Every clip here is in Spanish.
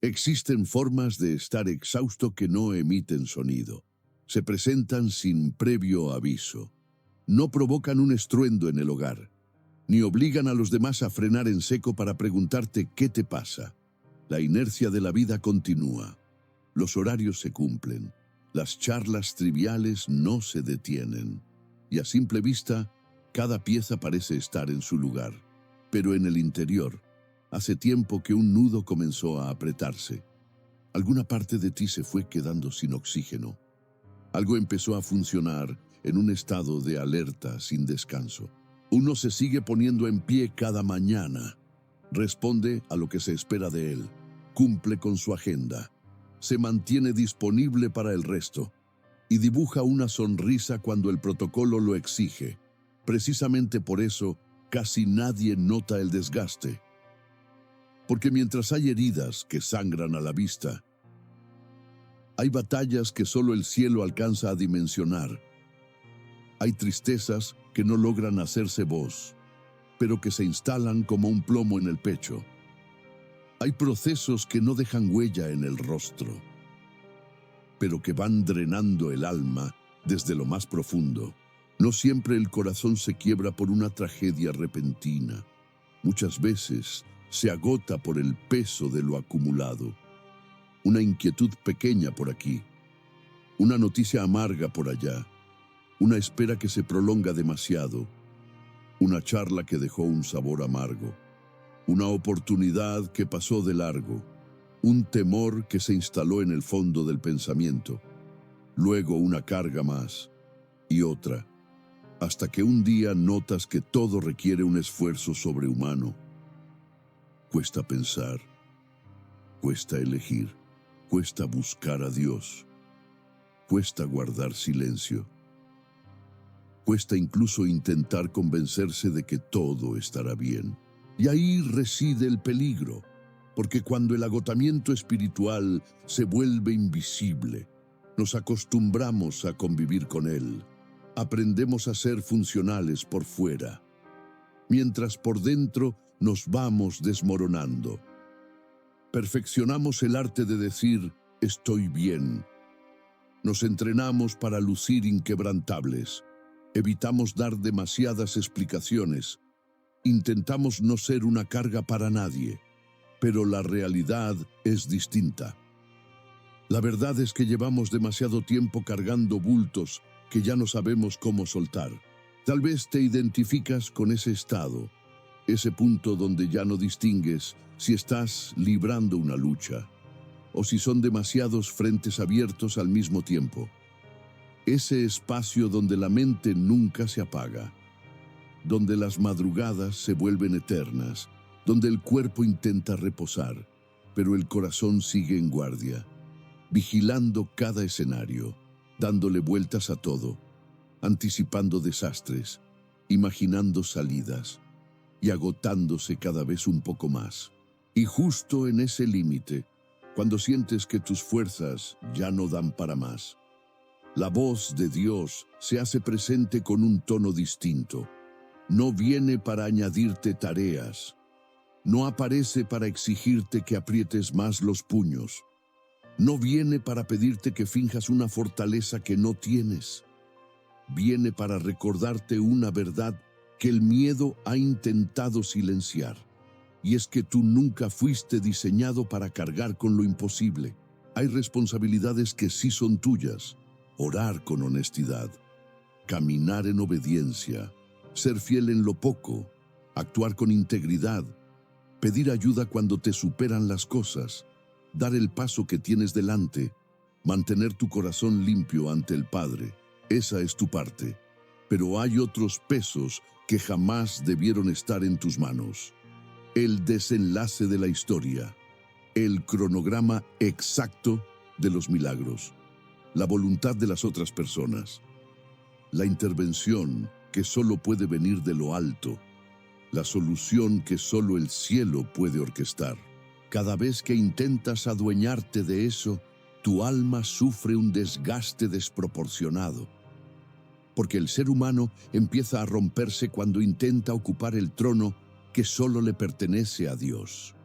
Existen formas de estar exhausto que no emiten sonido. Se presentan sin previo aviso. No provocan un estruendo en el hogar, ni obligan a los demás a frenar en seco para preguntarte qué te pasa. La inercia de la vida continúa. Los horarios se cumplen. Las charlas triviales no se detienen. Y a simple vista, cada pieza parece estar en su lugar. Pero en el interior, hace tiempo que un nudo comenzó a apretarse. Alguna parte de ti se fue quedando sin oxígeno. Algo empezó a funcionar en un estado de alerta sin descanso. Uno se sigue poniendo en pie cada mañana. Responde a lo que se espera de él. Cumple con su agenda. Se mantiene disponible para el resto. Y dibuja una sonrisa cuando el protocolo lo exige. Precisamente por eso, casi nadie nota el desgaste. Porque mientras hay heridas que sangran a la vista, hay batallas que solo el cielo alcanza a dimensionar. Hay tristezas que no logran hacerse voz, pero que se instalan como un plomo en el pecho. Hay procesos que no dejan huella en el rostro, pero que van drenando el alma desde lo más profundo. No siempre el corazón se quiebra por una tragedia repentina. Muchas veces se agota por el peso de lo acumulado. Una inquietud pequeña por aquí, una noticia amarga por allá, una espera que se prolonga demasiado, una charla que dejó un sabor amargo, una oportunidad que pasó de largo, un temor que se instaló en el fondo del pensamiento, luego una carga más y otra, hasta que un día notas que todo requiere un esfuerzo sobrehumano. Cuesta pensar, cuesta elegir, cuesta buscar a Dios, cuesta guardar silencio, cuesta incluso intentar convencerse de que todo estará bien. Y ahí reside el peligro, porque cuando el agotamiento espiritual se vuelve invisible, nos acostumbramos a convivir con él. Aprendemos a ser funcionales por fuera, mientras por dentro nos vamos desmoronando. Perfeccionamos el arte de decir, estoy bien. Nos entrenamos para lucir inquebrantables. Evitamos dar demasiadas explicaciones. Intentamos no ser una carga para nadie, pero la realidad es distinta. La verdad es que llevamos demasiado tiempo cargando bultos que ya no sabemos cómo soltar. Tal vez te identificas con ese estado, ese punto donde ya no distingues si estás librando una lucha o si son demasiados frentes abiertos al mismo tiempo. Ese espacio donde la mente nunca se apaga, donde las madrugadas se vuelven eternas, donde el cuerpo intenta reposar, pero el corazón sigue en guardia, vigilando cada escenario, dándole vueltas a todo, anticipando desastres, imaginando salidas y agotándose cada vez un poco más. Y justo en ese límite, cuando sientes que tus fuerzas ya no dan para más, la voz de Dios se hace presente con un tono distinto. No viene para añadirte tareas, no aparece para exigirte que aprietes más los puños, no viene para pedirte que finjas una fortaleza que no tienes. Viene para recordarte una verdad que el miedo ha intentado silenciar. Y es que tú nunca fuiste diseñado para cargar con lo imposible. Hay responsabilidades que sí son tuyas. Orar con honestidad, caminar en obediencia, ser fiel en lo poco, actuar con integridad, pedir ayuda cuando te superan las cosas, dar el paso que tienes delante, mantener tu corazón limpio ante el Padre. Esa es tu parte. Pero hay otros pesos que jamás debieron estar en tus manos. El desenlace de la historia, el cronograma exacto de los milagros, la voluntad de las otras personas, la intervención que solo puede venir de lo alto, la solución que solo el cielo puede orquestar. Cada vez que intentas adueñarte de eso, tu alma sufre un desgaste desproporcionado. Porque el ser humano empieza a romperse cuando intenta ocupar el trono que solo le pertenece a Dios.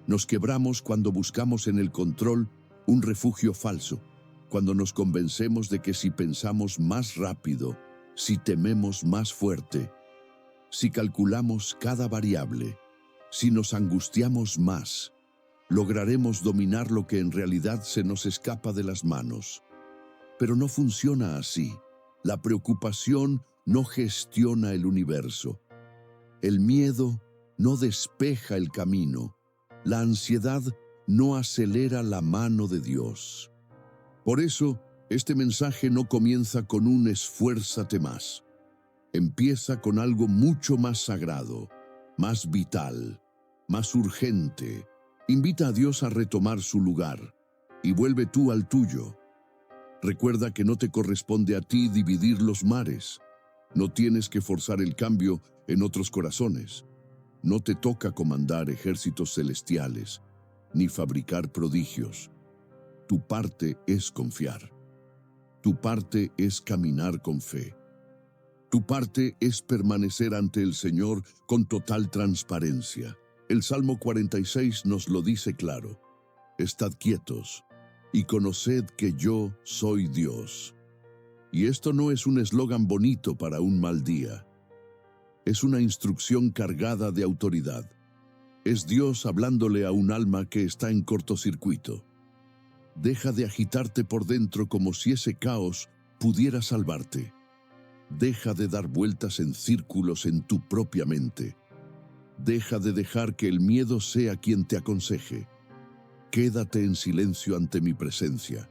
Nos quebramos cuando buscamos en el control un refugio falso, cuando nos convencemos de que si pensamos más rápido, si tememos más fuerte, si calculamos cada variable, si nos angustiamos más, lograremos dominar lo que en realidad se nos escapa de las manos. Pero no funciona así. La preocupación no gestiona el universo. El miedo no despeja el camino. La ansiedad no acelera la mano de Dios. Por eso, este mensaje no comienza con un esfuérzate más. Empieza con algo mucho más sagrado, más vital, más urgente. Invita a Dios a retomar su lugar y vuelve tú al tuyo. Recuerda que no te corresponde a ti dividir los mares. No tienes que forzar el cambio en otros corazones. No te toca comandar ejércitos celestiales, ni fabricar prodigios. Tu parte es confiar. Tu parte es caminar con fe. Tu parte es permanecer ante el Señor con total transparencia. El Salmo 46 nos lo dice claro. Estad quietos y conoced que yo soy Dios. Y esto no es un eslogan bonito para un mal día. Es una instrucción cargada de autoridad. Es Dios hablándole a un alma que está en cortocircuito. Deja de agitarte por dentro como si ese caos pudiera salvarte. Deja de dar vueltas en círculos en tu propia mente. Deja de dejar que el miedo sea quien te aconseje. Quédate en silencio ante mi presencia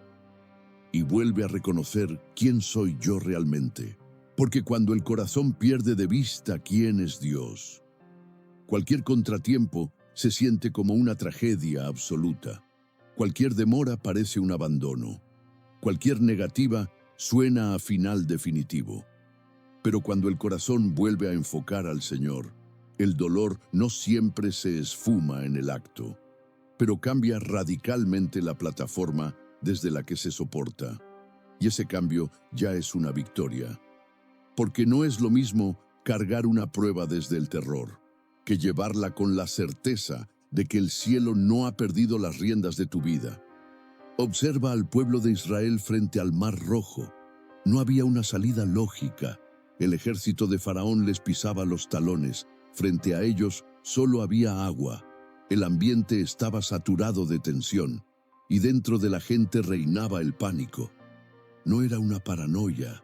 y vuelve a reconocer quién soy yo realmente. Porque cuando el corazón pierde de vista quién es Dios, cualquier contratiempo se siente como una tragedia absoluta. Cualquier demora parece un abandono. Cualquier negativa suena a final definitivo. Pero cuando el corazón vuelve a enfocar al Señor, el dolor no siempre se esfuma en el acto, pero cambia radicalmente la plataforma desde la que se soporta. Y ese cambio ya es una victoria. Porque no es lo mismo cargar una prueba desde el terror, que llevarla con la certeza de que el cielo no ha perdido las riendas de tu vida. Observa al pueblo de Israel frente al Mar Rojo. No había una salida lógica. El ejército de Faraón les pisaba los talones. Frente a ellos solo había agua. El ambiente estaba saturado de tensión y dentro de la gente reinaba el pánico. No era una paranoia.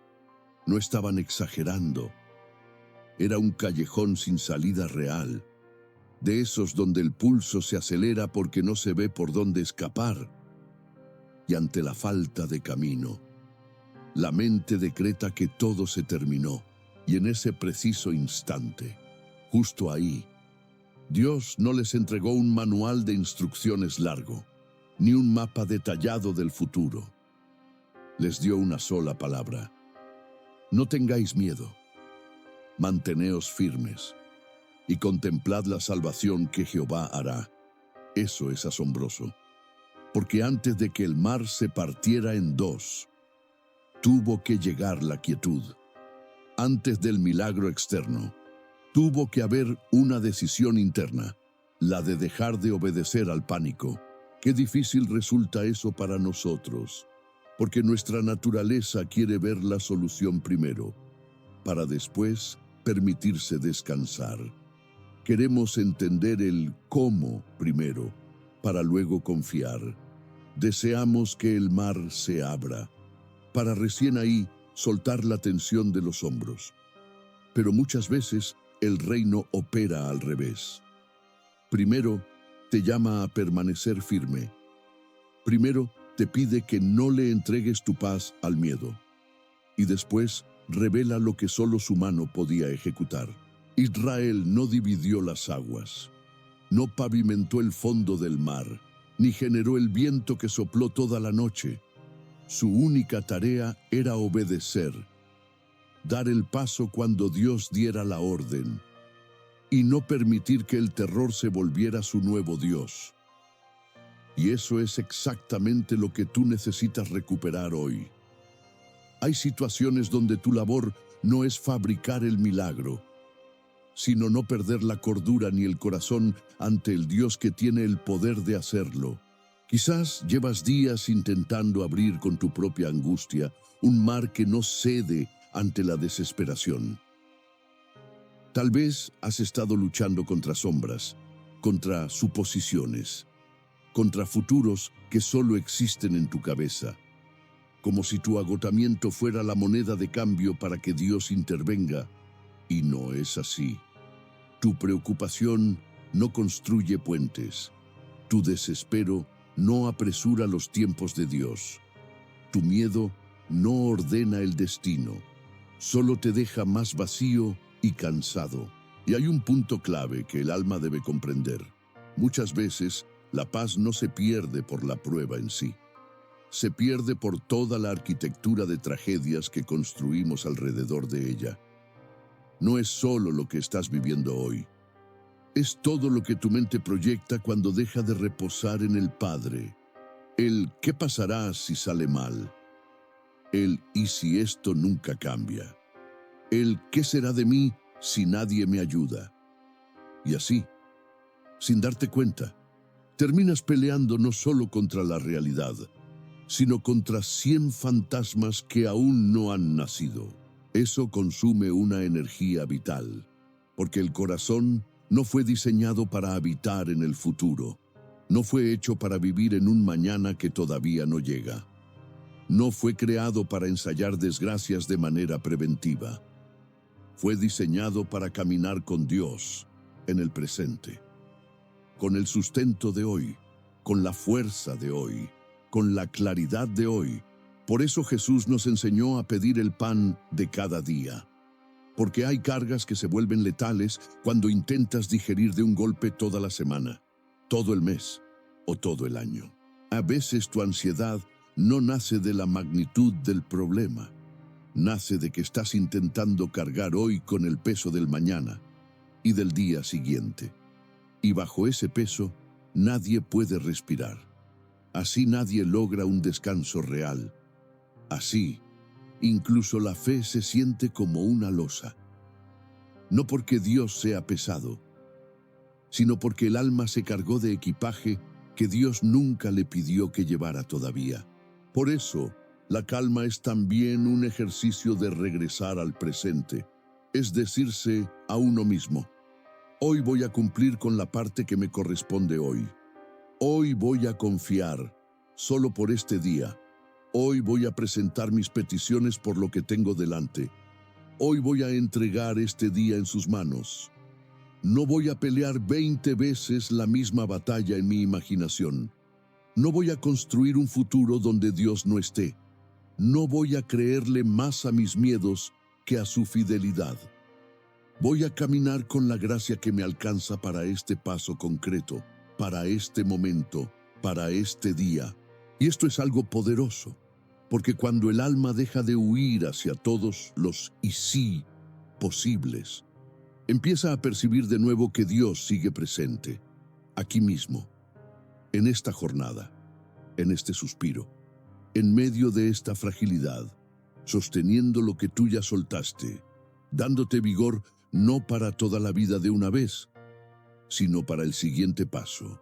No estaban exagerando. Era un callejón sin salida real, de esos donde el pulso se acelera porque no se ve por dónde escapar. Y ante la falta de camino, la mente decreta que todo se terminó. Y en ese preciso instante, justo ahí, Dios no les entregó un manual de instrucciones largo, ni un mapa detallado del futuro. Les dio una sola palabra. No tengáis miedo. Manteneos firmes y contemplad la salvación que Jehová hará. Eso es asombroso, porque antes de que el mar se partiera en dos, tuvo que llegar la quietud. Antes del milagro externo, tuvo que haber una decisión interna, la de dejar de obedecer al pánico. Qué difícil resulta eso para nosotros, porque nuestra naturaleza quiere ver la solución primero, para después permitirse descansar. Queremos entender el cómo primero, para luego confiar. Deseamos que el mar se abra, para recién ahí soltar la tensión de los hombros. Pero muchas veces el reino opera al revés. Primero, te llama a permanecer firme. Primero, te pide que no le entregues tu paz al miedo. Y después, revela lo que solo su mano podía ejecutar. Israel no dividió las aguas, no pavimentó el fondo del mar, ni generó el viento que sopló toda la noche. Su única tarea era obedecer, dar el paso cuando Dios diera la orden, y no permitir que el terror se volviera su nuevo Dios. Y eso es exactamente lo que tú necesitas recuperar hoy. Hay situaciones donde tu labor no es fabricar el milagro, sino no perder la cordura ni el corazón ante el Dios que tiene el poder de hacerlo. Quizás llevas días intentando abrir con tu propia angustia un mar que no cede ante la desesperación. Tal vez has estado luchando contra sombras, contra suposiciones, contra futuros que solo existen en tu cabeza, como si tu agotamiento fuera la moneda de cambio para que Dios intervenga, y no es así. Tu preocupación no construye puentes, tu desespero no apresura los tiempos de Dios, tu miedo no ordena el destino, solo te deja más vacío y cansado. Y hay un punto clave que el alma debe comprender. Muchas veces, la paz no se pierde por la prueba en sí. Se pierde por toda la arquitectura de tragedias que construimos alrededor de ella. No es solo lo que estás viviendo hoy. Es todo lo que tu mente proyecta cuando deja de reposar en el Padre. El ¿qué pasará si sale mal? El ¿y si esto nunca cambia? El ¿qué será de mí si nadie me ayuda? Y así, sin darte cuenta, terminas peleando no solo contra la realidad, sino contra 100 fantasmas que aún no han nacido. Eso consume una energía vital, porque el corazón no fue diseñado para habitar en el futuro. No fue hecho para vivir en un mañana que todavía no llega. No fue creado para ensayar desgracias de manera preventiva. Fue diseñado para caminar con Dios en el presente, con el sustento de hoy, con la fuerza de hoy, con la claridad de hoy. Por eso Jesús nos enseñó a pedir el pan de cada día. Porque hay cargas que se vuelven letales cuando intentas digerir de un golpe toda la semana, todo el mes o todo el año. A veces tu ansiedad no nace de la magnitud del problema. Nace de que estás intentando cargar hoy con el peso del mañana y del día siguiente. Y bajo ese peso, nadie puede respirar. Así nadie logra un descanso real. Así, incluso la fe se siente como una losa. No porque Dios sea pesado, sino porque el alma se cargó de equipaje que Dios nunca le pidió que llevara todavía. Por eso, la calma es también un ejercicio de regresar al presente, es decirse a uno mismo: hoy voy a cumplir con la parte que me corresponde hoy. Hoy voy a confiar, solo por este día. Hoy voy a presentar mis peticiones por lo que tengo delante. Hoy voy a entregar este día en sus manos. No voy a pelear 20 veces la misma batalla en mi imaginación. No voy a construir un futuro donde Dios no esté. No voy a creerle más a mis miedos que a su fidelidad. Voy a caminar con la gracia que me alcanza para este paso concreto, para este momento, para este día. Y esto es algo poderoso, porque cuando el alma deja de huir hacia todos los y sí posibles, empieza a percibir de nuevo que Dios sigue presente, aquí mismo, en esta jornada, en este suspiro, en medio de esta fragilidad, sosteniendo lo que tú ya soltaste, dándote vigor no para toda la vida de una vez, sino para el siguiente paso.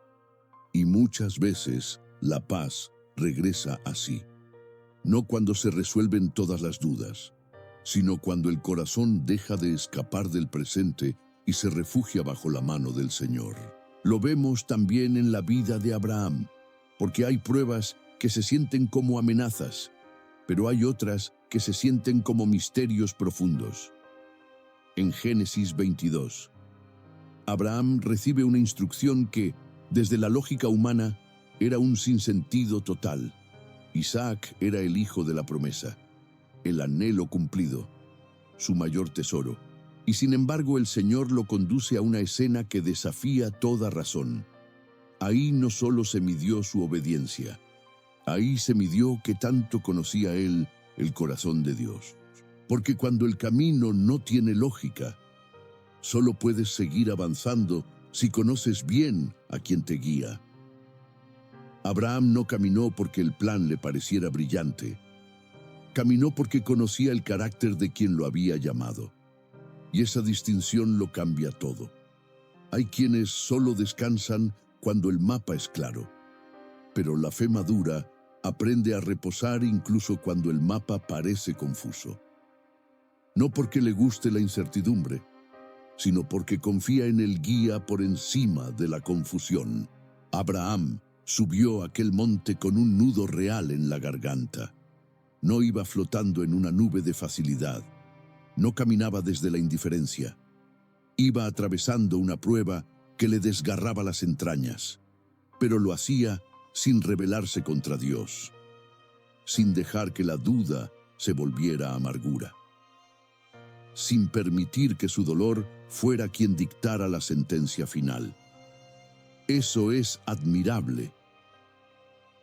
Y muchas veces la paz regresa así, no cuando se resuelven todas las dudas, sino cuando el corazón deja de escapar del presente y se refugia bajo la mano del Señor. Lo vemos también en la vida de Abraham, porque hay pruebas que se sienten como amenazas, pero hay otras que se sienten como misterios profundos. En Génesis 22, Abraham recibe una instrucción que, desde la lógica humana, era un sinsentido total. Isaac era el hijo de la promesa, el anhelo cumplido, su mayor tesoro. Y sin embargo el Señor lo conduce a una escena que desafía toda razón. Ahí no solo se midió su obediencia, ahí se midió que tanto conocía él el corazón de Dios. Porque cuando el camino no tiene lógica, solo puedes seguir avanzando si conoces bien a quien te guía. Abraham no caminó porque el plan le pareciera brillante. Caminó porque conocía el carácter de quien lo había llamado. y esa distinción lo cambia todo. Hay quienes solo descansan cuando el mapa es claro, pero la fe madura aprende a reposar incluso cuando el mapa parece confuso. No porque le guste la incertidumbre, sino porque confía en el guía por encima de la confusión. Abraham subió aquel monte con un nudo real en la garganta. No iba flotando en una nube de facilidad. No caminaba desde la indiferencia. Iba atravesando una prueba que le desgarraba las entrañas, pero lo hacía sin rebelarse contra Dios, sin dejar que la duda se volviera amargura, sin permitir que su dolor fuera quien dictara la sentencia final. Eso es admirable,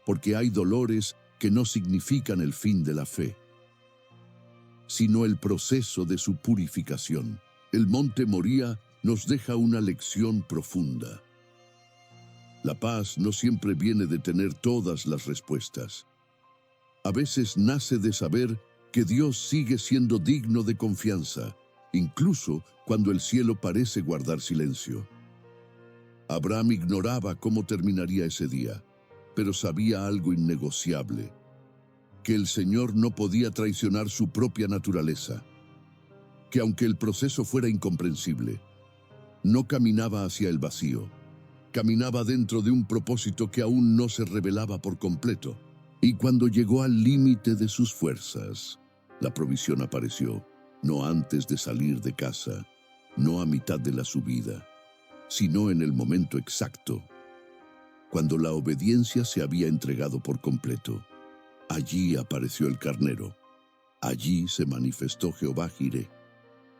porque hay dolores que no significan el fin de la fe, sino el proceso de su purificación. El monte Moría nos deja una lección profunda. La paz no siempre viene de tener todas las respuestas. A veces nace de saber que Dios sigue siendo digno de confianza, incluso cuando el cielo parece guardar silencio. Abraham ignoraba cómo terminaría ese día, pero sabía algo innegociable: que el Señor no podía traicionar su propia naturaleza, que aunque el proceso fuera incomprensible, no caminaba hacia el vacío, caminaba dentro de un propósito que aún no se revelaba por completo. Y cuando llegó al límite de sus fuerzas, la provisión apareció, no antes de salir de casa, no a mitad de la subida, sino en el momento exacto, cuando la obediencia se había entregado por completo. Allí apareció el carnero, allí se manifestó Jehová Jireh,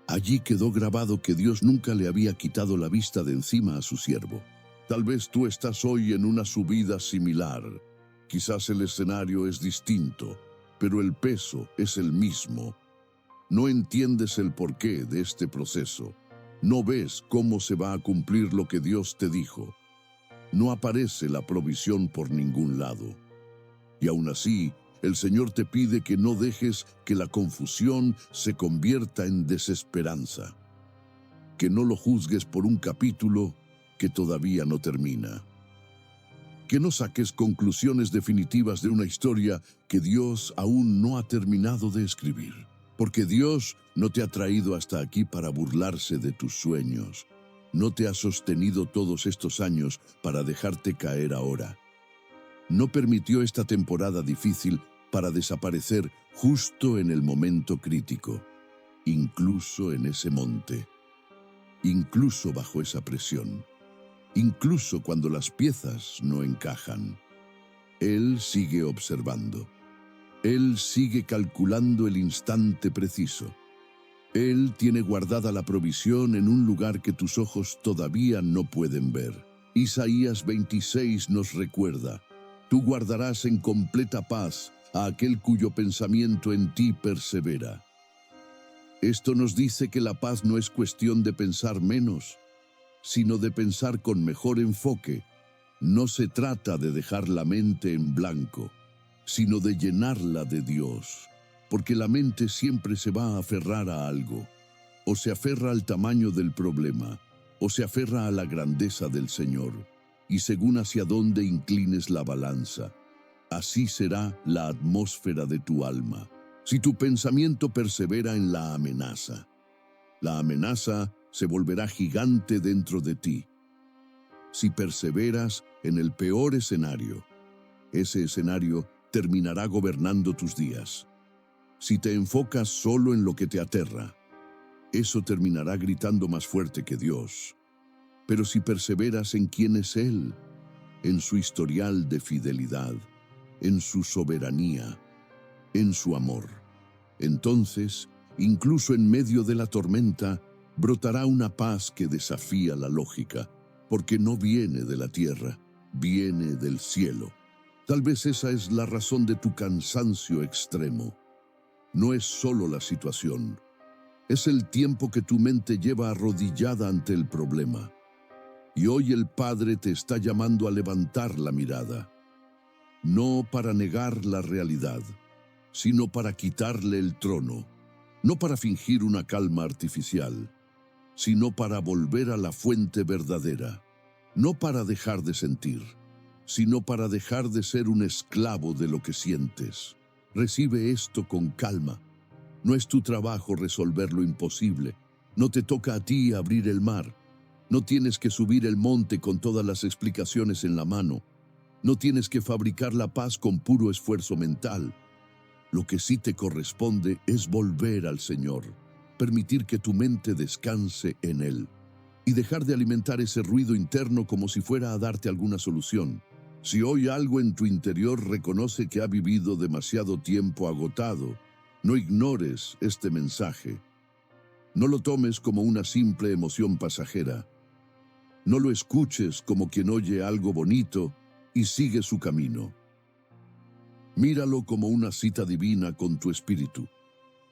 allí quedó grabado que Dios nunca le había quitado la vista de encima a su siervo. Tal vez tú estás hoy en una subida similar. Quizás el escenario es distinto, pero el peso es el mismo. No entiendes el porqué de este proceso. No ves cómo se va a cumplir lo que Dios te dijo. No aparece la provisión por ningún lado. Y aún así, el Señor te pide que no dejes que la confusión se convierta en desesperanza. Que no lo juzgues por un capítulo que todavía no termina. Que no saques conclusiones definitivas de una historia que Dios aún no ha terminado de escribir. Porque Dios no te ha traído hasta aquí para burlarse de tus sueños. No te ha sostenido todos estos años para dejarte caer ahora. No permitió esta temporada difícil para desaparecer justo en el momento crítico, incluso en ese monte, incluso bajo esa presión. Incluso cuando las piezas no encajan, Él sigue observando. Él sigue calculando el instante preciso. Él tiene guardada la provisión en un lugar que tus ojos todavía no pueden ver. Isaías 26 nos recuerda: tú guardarás en completa paz a aquel cuyo pensamiento en ti persevera. Esto nos dice que la paz no es cuestión de pensar menos, sino de pensar con mejor enfoque. No se trata de dejar la mente en blanco, sino de llenarla de Dios, porque la mente siempre se va a aferrar a algo. O se aferra al tamaño del problema, o se aferra a la grandeza del Señor, y según hacia dónde inclines la balanza, así será la atmósfera de tu alma. Si tu pensamiento persevera en la amenaza se volverá gigante dentro de ti. Si perseveras en el peor escenario, ese escenario terminará gobernando tus días. Si te enfocas solo en lo que te aterra, eso terminará gritando más fuerte que Dios. Pero si perseveras en quién es Él, en su historial de fidelidad, en su soberanía, en su amor, entonces, incluso en medio de la tormenta, brotará una paz que desafía la lógica, porque no viene de la tierra, viene del cielo. Tal vez esa es la razón de tu cansancio extremo. No es solo la situación, es el tiempo que tu mente lleva arrodillada ante el problema. Y hoy el Padre te está llamando a levantar la mirada, no para negar la realidad, sino para quitarle el trono, no para fingir una calma artificial, sino para volver a la fuente verdadera. No para dejar de sentir, sino para dejar de ser un esclavo de lo que sientes. Recibe esto con calma. No es tu trabajo resolver lo imposible. No te toca a ti abrir el mar. No tienes que subir el monte con todas las explicaciones en la mano. No tienes que fabricar la paz con puro esfuerzo mental. Lo que sí te corresponde es volver al Señor, permitir que tu mente descanse en Él y dejar de alimentar ese ruido interno como si fuera a darte alguna solución. Si hoy algo en tu interior reconoce que ha vivido demasiado tiempo agotado, no ignores este mensaje. No lo tomes como una simple emoción pasajera. No lo escuches como quien oye algo bonito y sigue su camino. Míralo como una cita divina con tu espíritu,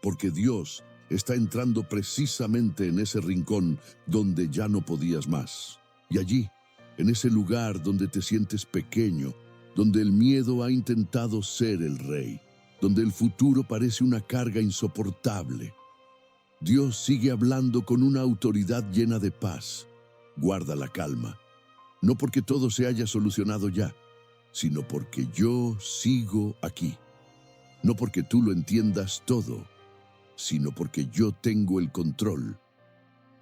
porque Dios está entrando precisamente en ese rincón donde ya no podías más. Y allí, en ese lugar donde te sientes pequeño, donde el miedo ha intentado ser el rey, donde el futuro parece una carga insoportable, Dios sigue hablando con una autoridad llena de paz. Guarda la calma, no porque todo se haya solucionado ya, sino porque yo sigo aquí. No porque tú lo entiendas todo, sino porque yo tengo el control.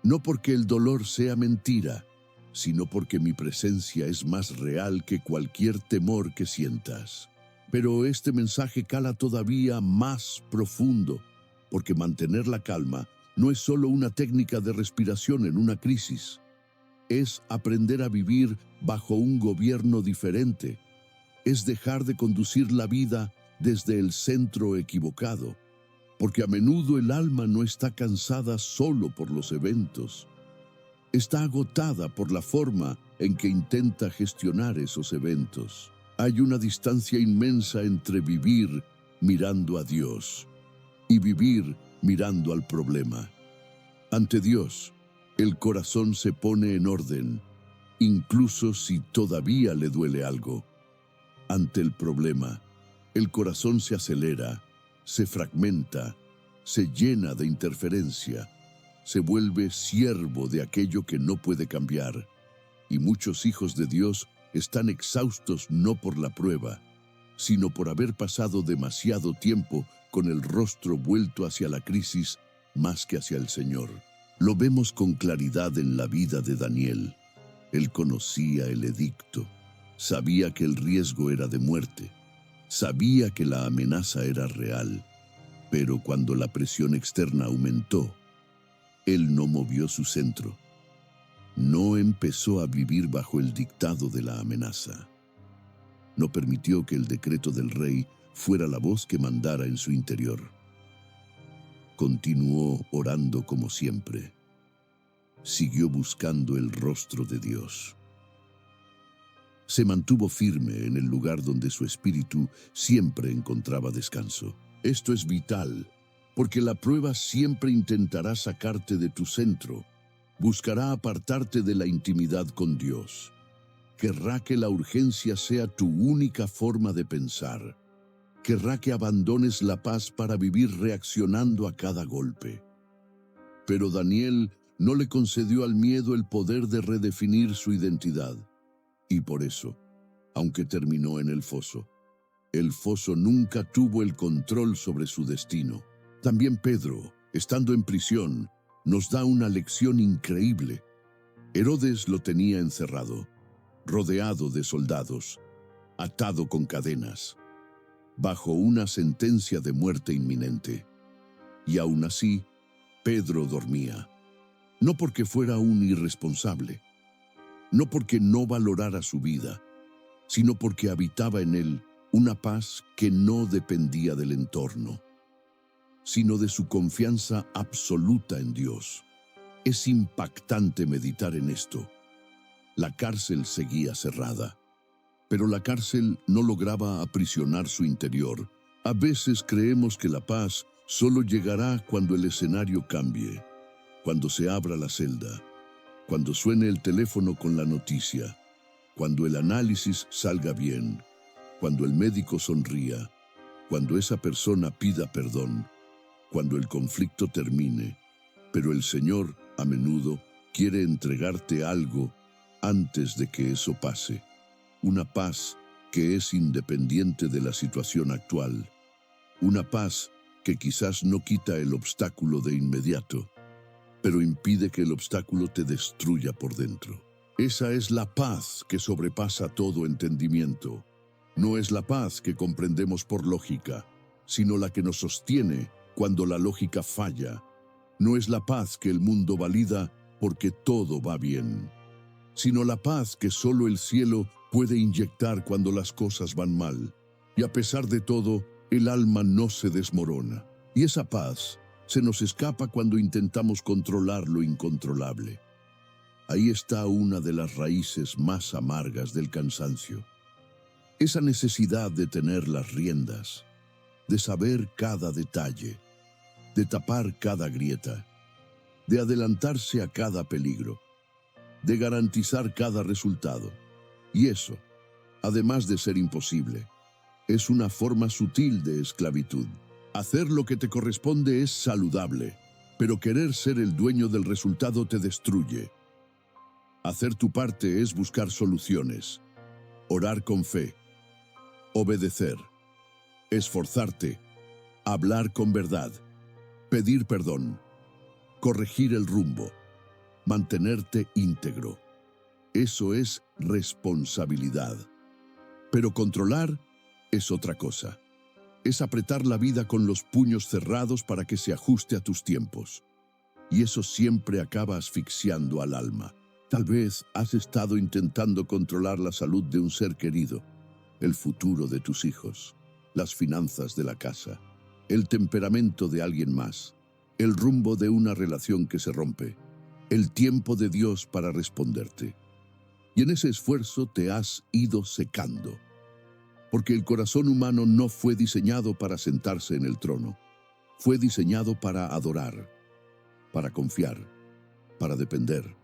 No porque el dolor sea mentira, sino porque mi presencia es más real que cualquier temor que sientas. Pero este mensaje cala todavía más profundo, porque mantener la calma no es solo una técnica de respiración en una crisis. Es aprender a vivir bajo un gobierno diferente. Es dejar de conducir la vida desde el centro equivocado, porque a menudo el alma no está cansada solo por los eventos. Está agotada por la forma en que intenta gestionar esos eventos. Hay una distancia inmensa entre vivir mirando a Dios y vivir mirando al problema. Ante Dios, el corazón se pone en orden, incluso si todavía le duele algo. Ante el problema, el corazón se acelera, se fragmenta, se llena de interferencia, se vuelve siervo de aquello que no puede cambiar. Y muchos hijos de Dios están exhaustos no por la prueba, sino por haber pasado demasiado tiempo con el rostro vuelto hacia la crisis más que hacia el Señor. Lo vemos con claridad en la vida de Daniel. Él conocía el edicto, sabía que el riesgo era de muerte, sabía que la amenaza era real, pero cuando la presión externa aumentó, él no movió su centro. No empezó a vivir bajo el dictado de la amenaza. No permitió que el decreto del rey fuera la voz que mandara en su interior. Continuó orando como siempre. Siguió buscando el rostro de Dios. Se mantuvo firme en el lugar donde su espíritu siempre encontraba descanso. Esto es vital, porque la prueba siempre intentará sacarte de tu centro, buscará apartarte de la intimidad con Dios. Querrá que la urgencia sea tu única forma de pensar. Querrá que abandones la paz para vivir reaccionando a cada golpe. Pero Daniel no le concedió al miedo el poder de redefinir su identidad. Y por eso, aunque terminó en el foso nunca tuvo el control sobre su destino. También Pedro, estando en prisión, nos da una lección increíble. Herodes lo tenía encerrado, rodeado de soldados, atado con cadenas, bajo una sentencia de muerte inminente. Y aún así, Pedro dormía. No porque fuera un irresponsable, no porque no valorara su vida, sino porque habitaba en él una paz que no dependía del entorno, sino de su confianza absoluta en Dios. Es impactante meditar en esto. La cárcel seguía cerrada, pero la cárcel no lograba aprisionar su interior. A veces creemos que la paz solo llegará cuando el escenario cambie, cuando se abra la celda, cuando suene el teléfono con la noticia, cuando el análisis salga bien, cuando el médico sonría, cuando esa persona pida perdón, cuando el conflicto termine. Pero el Señor, a menudo, quiere entregarte algo antes de que eso pase. Una paz que es independiente de la situación actual. Una paz que quizás no quita el obstáculo de inmediato, pero impide que el obstáculo te destruya por dentro. Esa es la paz que sobrepasa todo entendimiento. No es la paz que comprendemos por lógica, sino la que nos sostiene cuando la lógica falla. No es la paz que el mundo valida porque todo va bien, sino la paz que solo el cielo puede inyectar cuando las cosas van mal. Y a pesar de todo, el alma no se desmorona. Y esa paz se nos escapa cuando intentamos controlar lo incontrolable. Ahí está una de las raíces más amargas del cansancio. Esa necesidad de tener las riendas, de saber cada detalle, de tapar cada grieta, de adelantarse a cada peligro, de garantizar cada resultado. Y eso, además de ser imposible, es una forma sutil de esclavitud. Hacer lo que te corresponde es saludable, pero querer ser el dueño del resultado te destruye. Hacer tu parte es buscar soluciones, orar con fe, obedecer, esforzarte, hablar con verdad, pedir perdón, corregir el rumbo, mantenerte íntegro. Eso es responsabilidad. Pero controlar es otra cosa. Es apretar la vida con los puños cerrados para que se ajuste a tus tiempos. Y eso siempre acaba asfixiando al alma. Tal vez has estado intentando controlar la salud de un ser querido, el futuro de tus hijos, las finanzas de la casa, el temperamento de alguien más, el rumbo de una relación que se rompe, el tiempo de Dios para responderte. Y en ese esfuerzo te has ido secando. Porque el corazón humano no fue diseñado para sentarse en el trono. Fue diseñado para adorar, para confiar, para depender,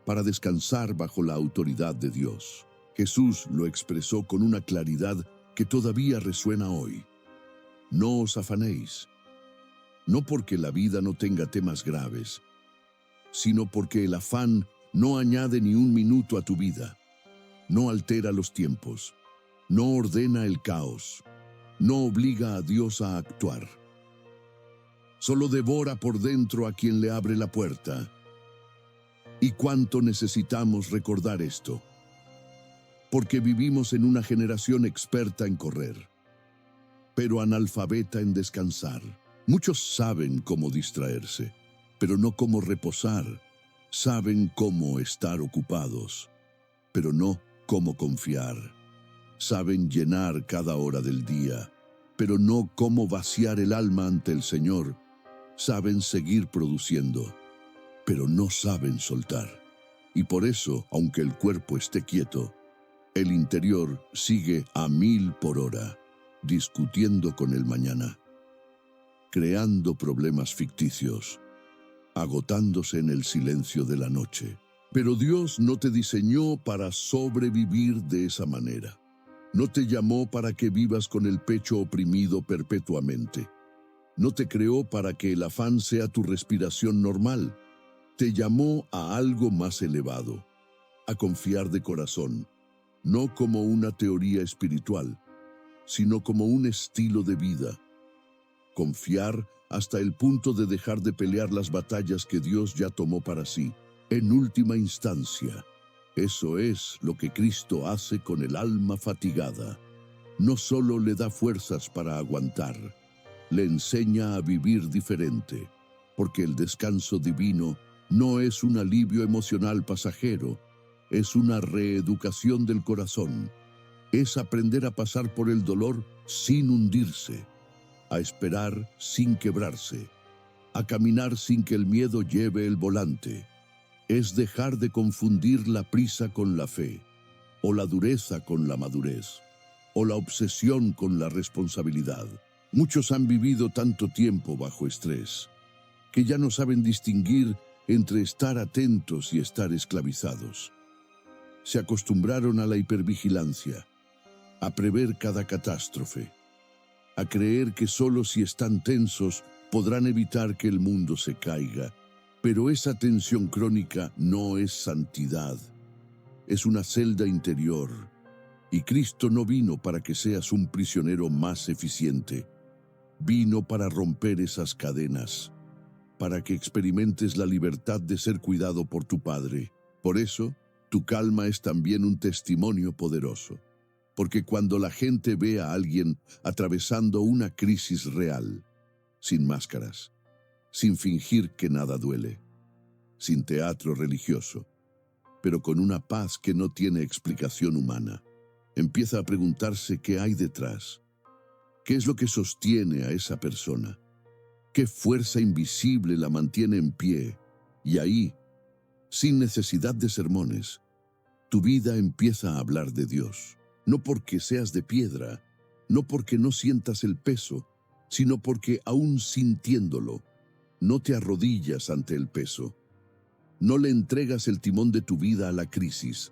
para descansar bajo la autoridad de Dios. Jesús lo expresó con una claridad que todavía resuena hoy. No os afanéis, no porque la vida no tenga temas graves, sino porque el afán no añade ni un minuto a tu vida, no altera los tiempos, no ordena el caos, no obliga a Dios a actuar. Solo devora por dentro a quien le abre la puerta. ¿Y cuánto necesitamos recordar esto? Porque vivimos en una generación experta en correr, pero analfabeta en descansar. Muchos saben cómo distraerse, pero no cómo reposar. Saben cómo estar ocupados, pero no cómo confiar. Saben llenar cada hora del día, pero no cómo vaciar el alma ante el Señor. Saben seguir produciendo, pero no saben soltar. Y por eso, aunque el cuerpo esté quieto, el interior sigue a 1000 por hora, discutiendo con el mañana, creando problemas ficticios, agotándose en el silencio de la noche. Pero Dios no te diseñó para sobrevivir de esa manera. No te llamó para que vivas con el pecho oprimido perpetuamente. No te creó para que el afán sea tu respiración normal. Te llamó a algo más elevado, a confiar de corazón, no como una teoría espiritual, sino como un estilo de vida. Confiar hasta el punto de dejar de pelear las batallas que Dios ya tomó para sí, en última instancia. Eso es lo que Cristo hace con el alma fatigada. No solo le da fuerzas para aguantar, le enseña a vivir diferente, porque el descanso divino no es un alivio emocional pasajero, es una reeducación del corazón. Es aprender a pasar por el dolor sin hundirse, a esperar sin quebrarse, a caminar sin que el miedo lleve el volante. Es dejar de confundir la prisa con la fe, o la dureza con la madurez, o la obsesión con la responsabilidad. Muchos han vivido tanto tiempo bajo estrés, que ya no saben distinguir entre estar atentos y estar esclavizados. Se acostumbraron a la hipervigilancia, a prever cada catástrofe, a creer que solo si están tensos podrán evitar que el mundo se caiga. Pero esa tensión crónica no es santidad, es una celda interior. Y Cristo no vino para que seas un prisionero más eficiente. Vino para romper esas cadenas, para que experimentes la libertad de ser cuidado por tu Padre. Por eso, tu calma es también un testimonio poderoso. Porque cuando la gente ve a alguien atravesando una crisis real, sin máscaras, sin fingir que nada duele, sin teatro religioso, pero con una paz que no tiene explicación humana, empieza a preguntarse qué hay detrás, qué es lo que sostiene a esa persona, qué fuerza invisible la mantiene en pie, y ahí, sin necesidad de sermones, tu vida empieza a hablar de Dios. No porque seas de piedra, no porque no sientas el peso, sino porque aún sintiéndolo, no te arrodillas ante el peso. No le entregas el timón de tu vida a la crisis.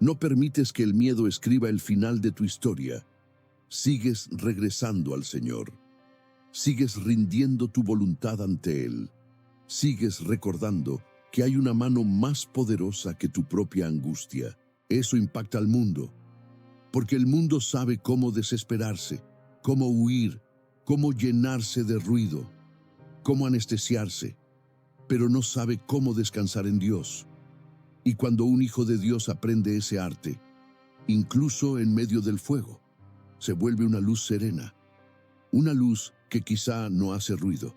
No permites que el miedo escriba el final de tu historia. Sigues regresando al Señor. Sigues rindiendo tu voluntad ante Él. Sigues recordando que hay una mano más poderosa que tu propia angustia. Eso impacta al mundo. Porque el mundo sabe cómo desesperarse, cómo huir, cómo llenarse de ruido, cómo anestesiarse, pero no sabe cómo descansar en Dios. Y cuando un hijo de Dios aprende ese arte, incluso en medio del fuego, se vuelve una luz serena, una luz que quizá no hace ruido,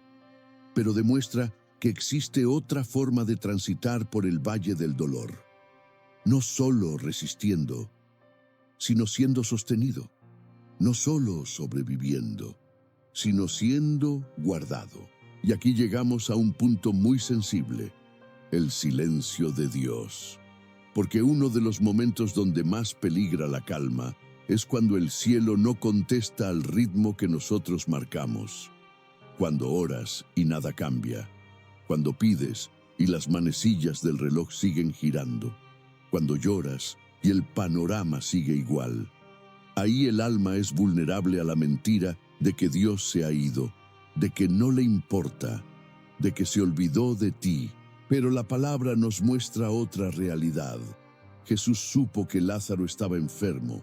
pero demuestra que existe otra forma de transitar por el valle del dolor, no solo resistiendo, sino siendo sostenido, no solo sobreviviendo, sino siendo guardado. Y aquí llegamos a un punto muy sensible, el silencio de Dios. Porque uno de los momentos donde más peligra la calma es cuando el cielo no contesta al ritmo que nosotros marcamos. Cuando oras y nada cambia. Cuando pides y las manecillas del reloj siguen girando. Cuando lloras y el panorama sigue igual. Ahí el alma es vulnerable a la mentira de que Dios se ha ido, de que no le importa, de que se olvidó de ti. Pero la palabra nos muestra otra realidad. Jesús supo que Lázaro estaba enfermo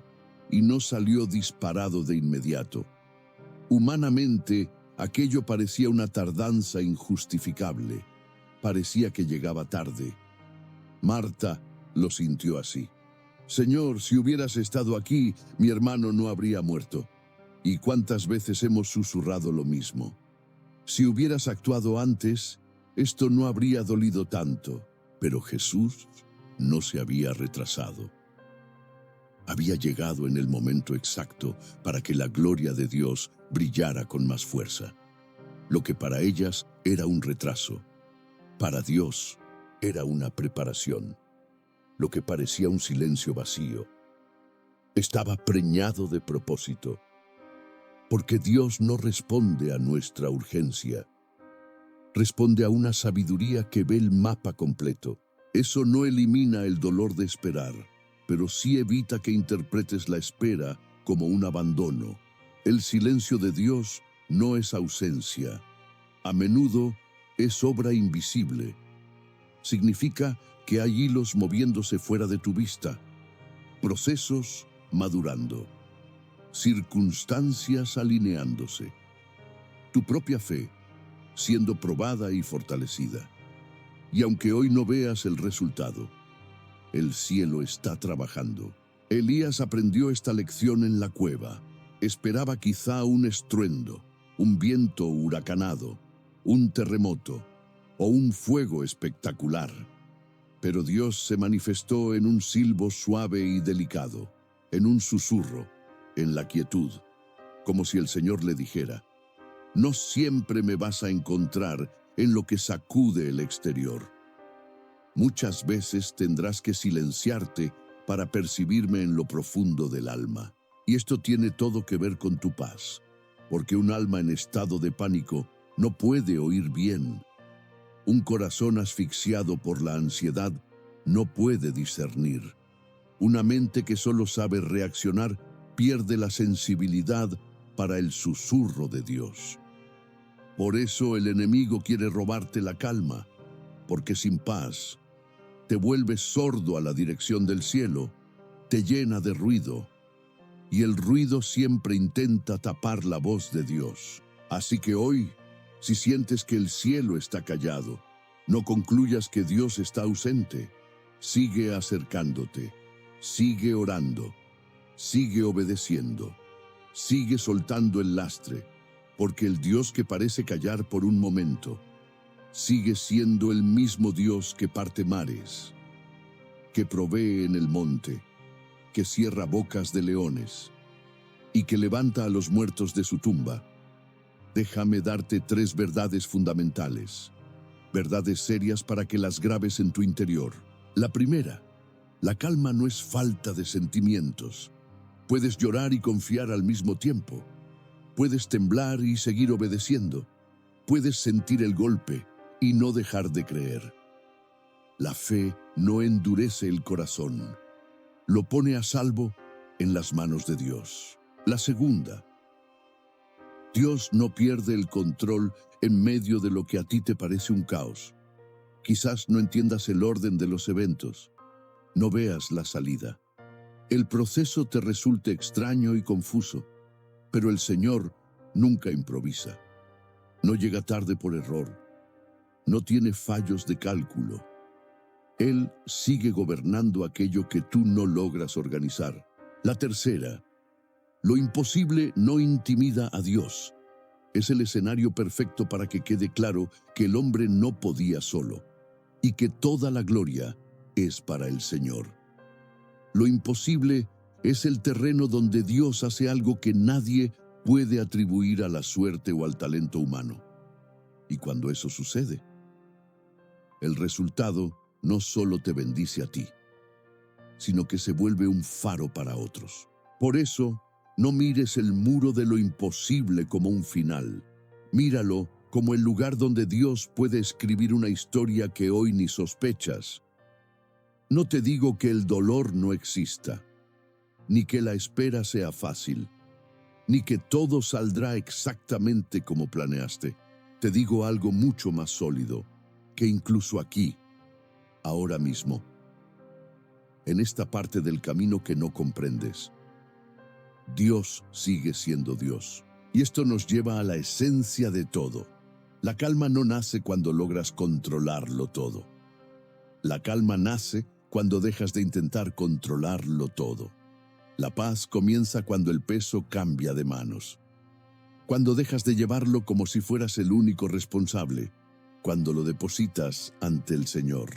y no salió disparado de inmediato. Humanamente, aquello parecía una tardanza injustificable. Parecía que llegaba tarde. Marta lo sintió así. Señor, si hubieras estado aquí, mi hermano no habría muerto. ¿Y cuántas veces hemos susurrado lo mismo? Si hubieras actuado antes, esto no habría dolido tanto. Pero Jesús no se había retrasado. Había llegado en el momento exacto para que la gloria de Dios brillara con más fuerza. Lo que para ellas era un retraso, para Dios era una preparación. Lo que parecía un silencio vacío estaba preñado de propósito, porque Dios no responde a nuestra urgencia, responde a una sabiduría que ve el mapa completo. Eso no elimina el dolor de esperar, pero sí evita que interpretes la espera como un abandono. El silencio de Dios no es ausencia, a menudo es obra invisible. Significa que hay hilos moviéndose fuera de tu vista, procesos madurando, circunstancias alineándose, tu propia fe siendo probada y fortalecida. Y aunque hoy no veas el resultado, el cielo está trabajando. Elías aprendió esta lección en la cueva. Esperaba quizá un estruendo, un viento huracanado, un terremoto o un fuego espectacular. Pero Dios se manifestó en un silbo suave y delicado, en un susurro, en la quietud, como si el Señor le dijera: no siempre me vas a encontrar en lo que sacude el exterior. Muchas veces tendrás que silenciarte para percibirme en lo profundo del alma. Y esto tiene todo que ver con tu paz, porque un alma en estado de pánico no puede oír bien. Un corazón asfixiado por la ansiedad no puede discernir. Una mente que solo sabe reaccionar pierde la sensibilidad para el susurro de Dios. Por eso el enemigo quiere robarte la calma, porque sin paz te vuelves sordo a la dirección del cielo, te llena de ruido, y el ruido siempre intenta tapar la voz de Dios. Así que hoy, si sientes que el cielo está callado, no concluyas que Dios está ausente. Sigue acercándote, sigue orando, sigue obedeciendo, sigue soltando el lastre, porque el Dios que parece callar por un momento, sigue siendo el mismo Dios que parte mares, que provee en el monte, que cierra bocas de leones y que levanta a los muertos de su tumba. Déjame darte 3 verdades fundamentales, verdades serias para que las grabes en tu interior. La primera, la calma no es falta de sentimientos. Puedes llorar y confiar al mismo tiempo. Puedes temblar y seguir obedeciendo. Puedes sentir el golpe y no dejar de creer. La fe no endurece el corazón. Lo pone a salvo en las manos de Dios. La segunda, Dios no pierde el control en medio de lo que a ti te parece un caos. Quizás no entiendas el orden de los eventos, no veas la salida. El proceso te resulte extraño y confuso, pero el Señor nunca improvisa. No llega tarde por error, no tiene fallos de cálculo. Él sigue gobernando aquello que tú no logras organizar. La tercera, lo imposible no intimida a Dios. Es el escenario perfecto para que quede claro que el hombre no podía solo y que toda la gloria es para el Señor. Lo imposible es el terreno donde Dios hace algo que nadie puede atribuir a la suerte o al talento humano. Y cuando eso sucede, el resultado no solo te bendice a ti, sino que se vuelve un faro para otros. Por eso, no mires el muro de lo imposible como un final. Míralo como el lugar donde Dios puede escribir una historia que hoy ni sospechas. No te digo que el dolor no exista, ni que la espera sea fácil, ni que todo saldrá exactamente como planeaste. Te digo algo mucho más sólido, que incluso aquí, ahora mismo, en esta parte del camino que no comprendes, Dios sigue siendo Dios. Y esto nos lleva a la esencia de todo. La calma no nace cuando logras controlarlo todo. La calma nace cuando dejas de intentar controlarlo todo. La paz comienza cuando el peso cambia de manos. Cuando dejas de llevarlo como si fueras el único responsable. Cuando lo depositas ante el Señor.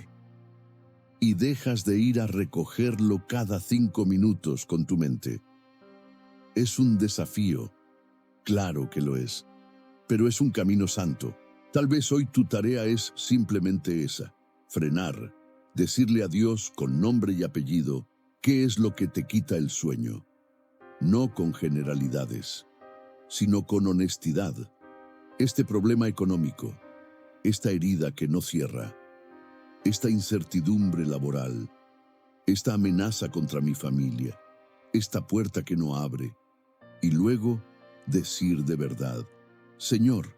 Y dejas de ir a recogerlo cada 5 minutos con tu mente. Es un desafío, claro que lo es, pero es un camino santo. Tal vez hoy tu tarea es simplemente esa, frenar, decirle a Dios con nombre y apellido qué es lo que te quita el sueño. No con generalidades, sino con honestidad. Este problema económico, esta herida que no cierra, esta incertidumbre laboral, esta amenaza contra mi familia, esta puerta que no abre, y luego decir de verdad, Señor,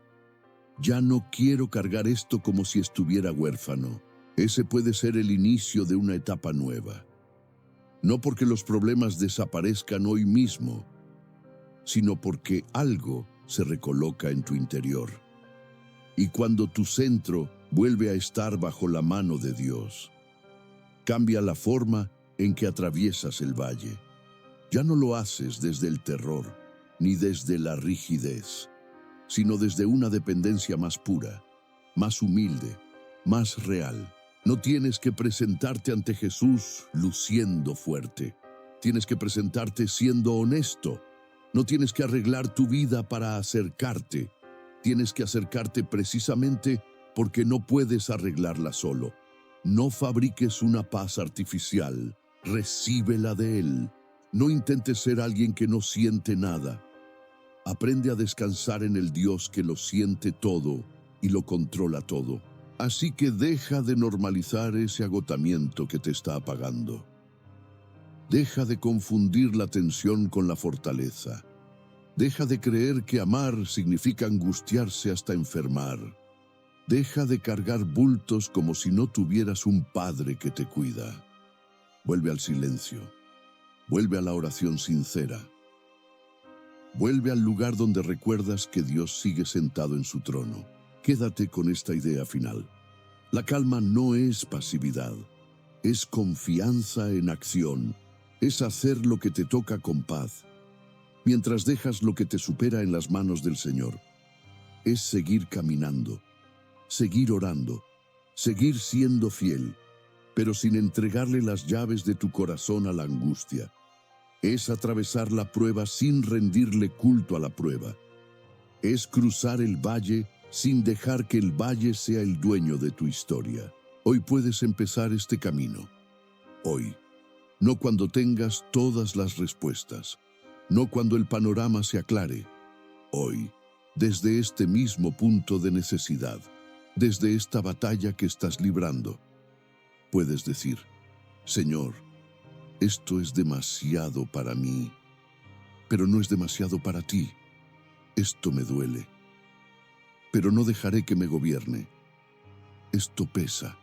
ya no quiero cargar esto como si estuviera huérfano. Ese puede ser el inicio de una etapa nueva. No porque los problemas desaparezcan hoy mismo, sino porque algo se recoloca en tu interior. Y cuando tu centro vuelve a estar bajo la mano de Dios, cambia la forma en que atraviesas el valle. Ya no lo haces desde el terror, ni desde la rigidez, sino desde una dependencia más pura, más humilde, más real. No tienes que presentarte ante Jesús luciendo fuerte. Tienes que presentarte siendo honesto. No tienes que arreglar tu vida para acercarte. Tienes que acercarte precisamente porque no puedes arreglarla solo. No fabriques una paz artificial. Recíbela de Él. No intentes ser alguien que no siente nada. Aprende a descansar en el Dios que lo siente todo y lo controla todo. Así que deja de normalizar ese agotamiento que te está apagando. Deja de confundir la tensión con la fortaleza. Deja de creer que amar significa angustiarse hasta enfermar. Deja de cargar bultos como si no tuvieras un padre que te cuida. Vuelve al silencio. Vuelve a la oración sincera. Vuelve al lugar donde recuerdas que Dios sigue sentado en su trono. Quédate con esta idea final. La calma no es pasividad, es confianza en acción, es hacer lo que te toca con paz, mientras dejas lo que te supera en las manos del Señor. Es seguir caminando, seguir orando, seguir siendo fiel, pero sin entregarle las llaves de tu corazón a la angustia. Es atravesar la prueba sin rendirle culto a la prueba. Es cruzar el valle sin dejar que el valle sea el dueño de tu historia. Hoy puedes empezar este camino. Hoy. No cuando tengas todas las respuestas. No cuando el panorama se aclare. Hoy. Desde este mismo punto de necesidad. Desde esta batalla que estás librando. Puedes decir, Señor, esto es demasiado para mí, pero no es demasiado para ti. Esto me duele, pero no dejaré que me gobierne. Esto pesa,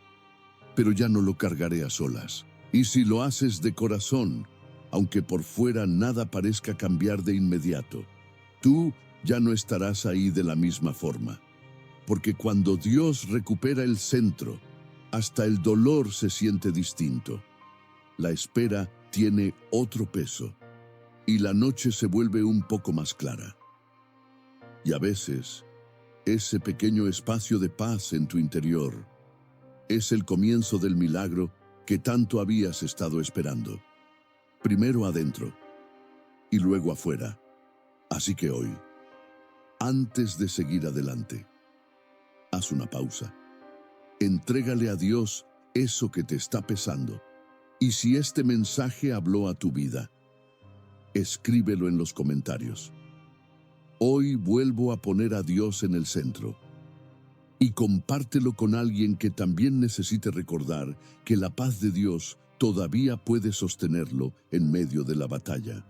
pero ya no lo cargaré a solas. Y si lo haces de corazón, aunque por fuera nada parezca cambiar de inmediato, tú ya no estarás ahí de la misma forma. Porque cuando Dios recupera el centro, hasta el dolor se siente distinto. La espera tiene otro peso y la noche se vuelve un poco más clara. Y a veces, ese pequeño espacio de paz en tu interior es el comienzo del milagro que tanto habías estado esperando. Primero adentro y luego afuera. Así que hoy, antes de seguir adelante, haz una pausa. Entrégale a Dios eso que te está pesando. Y si este mensaje habló a tu vida, escríbelo en los comentarios. Hoy vuelvo a poner a Dios en el centro. Y compártelo con alguien que también necesite recordar que la paz de Dios todavía puede sostenerlo en medio de la batalla.